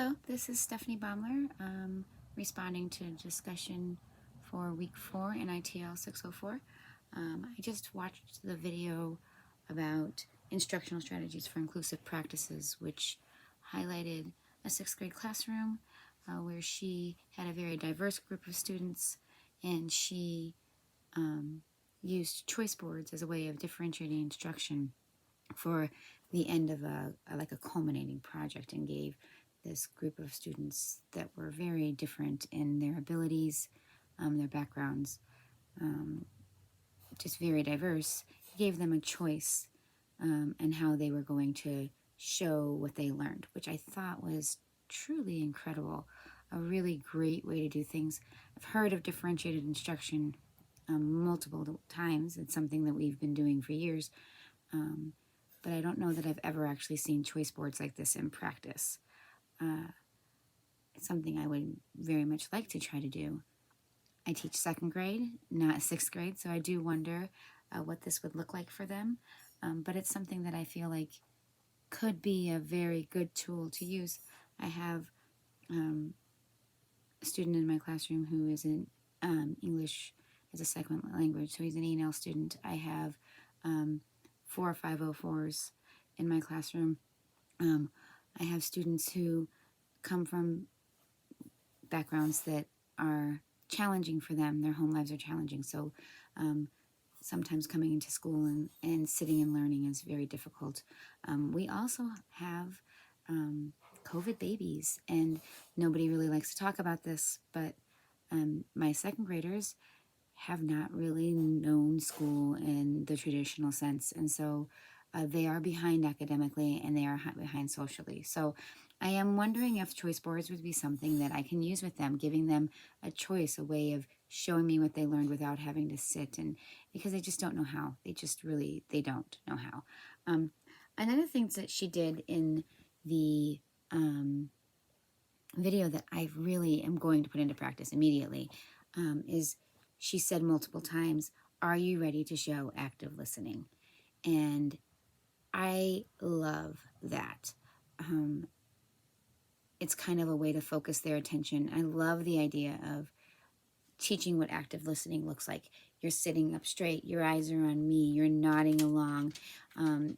Hello, this is Stephanie Baumler, responding to discussion for week 4 in ITL 604. I just watched the video about instructional strategies for inclusive practices, which highlighted a 6th grade classroom where she had a very diverse group of students, and she used choice boards as a way of differentiating instruction for the end of a culminating project, and gave this group of students that were very different in their abilities, their backgrounds, just very diverse, gave them a choice and how they were going to show what they learned, which I thought was truly incredible. A really great way to do things. I've heard of differentiated instruction multiple times. It's something that we've been doing for years. But I don't know that I've ever actually seen choice boards like this in practice. It's something I would very much like to try to do. I teach 2nd grade, not 6th grade, so I do wonder what this would look like for them. But it's something that I feel like could be a very good tool to use. I have a student in my classroom who is in English as a second language, so he's an E&L student. I have 4 504s in my classroom. I have students who come from backgrounds that are challenging for them. Their home lives are challenging, so sometimes coming into school and sitting and learning is very difficult. We also have COVID babies, and nobody really likes to talk about this, but my 2nd graders have not really known school in the traditional sense, and so they are behind academically and they are behind socially. So I am wondering if choice boards would be something that I can use with them, giving them a choice, a way of showing me what they learned without having to sit, and because they just don't know how. They don't know how. Another thing that she did in the video that I really am going to put into practice immediately is she said multiple times, "Are you ready to show active listening?" And I love that. It's kind of a way to focus their attention. I love the idea of teaching what active listening looks like. You're sitting up straight, your eyes are on me, you're nodding along.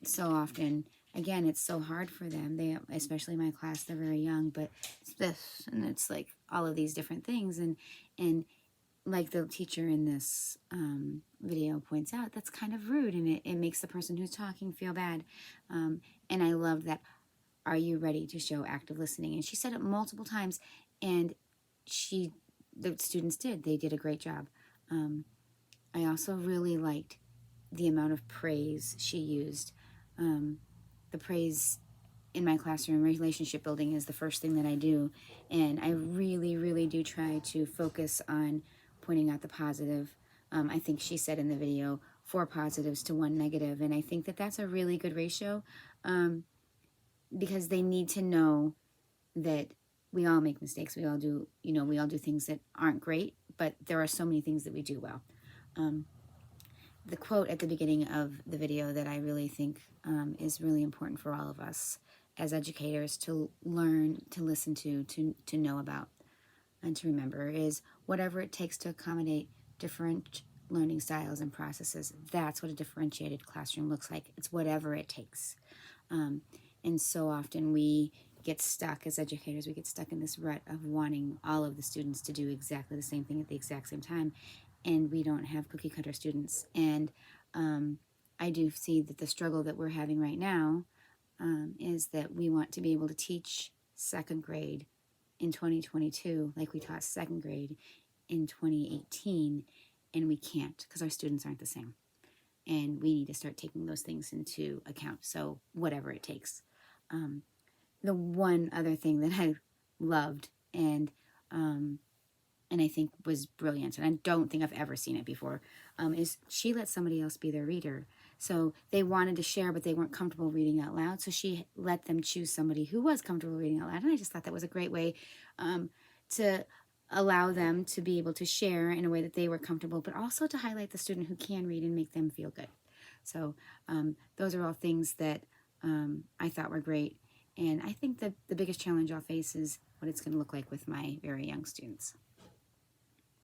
So often, again, it's so hard for them. They, especially my class, they're very young, but it's this, and it's like all of these different things. And like the teacher in this video points out, that's kind of rude, and it makes the person who's talking feel bad. And I love that. Are you ready to show active listening? And she said it multiple times, and the students did. They did a great job. I also really liked the amount of praise she used. The praise in my classroom, relationship building, is the first thing that I do, and I really, really do try to focus on pointing out the positive. I think she said in the video 4 positives to 1 negative, and I think that that's a really good ratio, because they need to know that we all make mistakes. We all do, we all do things that aren't great, but there are so many things that we do well. The quote at the beginning of the video that I really think is really important for all of us as educators to learn, to listen to know about, and to remember is, whatever it takes to accommodate different learning styles and processes. That's what a differentiated classroom looks like. It's whatever it takes. And so often we get stuck as educators, we get stuck in this rut of wanting all of the students to do exactly the same thing at the exact same time, and we don't have cookie cutter students. And I do see that the struggle that we're having right now is that we want to be able to teach 2nd grade in 2022 like we taught 2nd grade in 2018, and we can't because our students aren't the same. And we need to start taking those things into account. So whatever it takes. The one other thing that I loved and I think was brilliant, and I don't think I've ever seen it before, is she let somebody else be their reader. So they wanted to share, but they weren't comfortable reading out loud. So she let them choose somebody who was comfortable reading out loud. And I just thought that was a great way to allow them to be able to share in a way that they were comfortable, but also to highlight the student who can read and make them feel good. So those are all things that I thought were great. And I think that the biggest challenge I'll face is what it's going to look like with my very young students.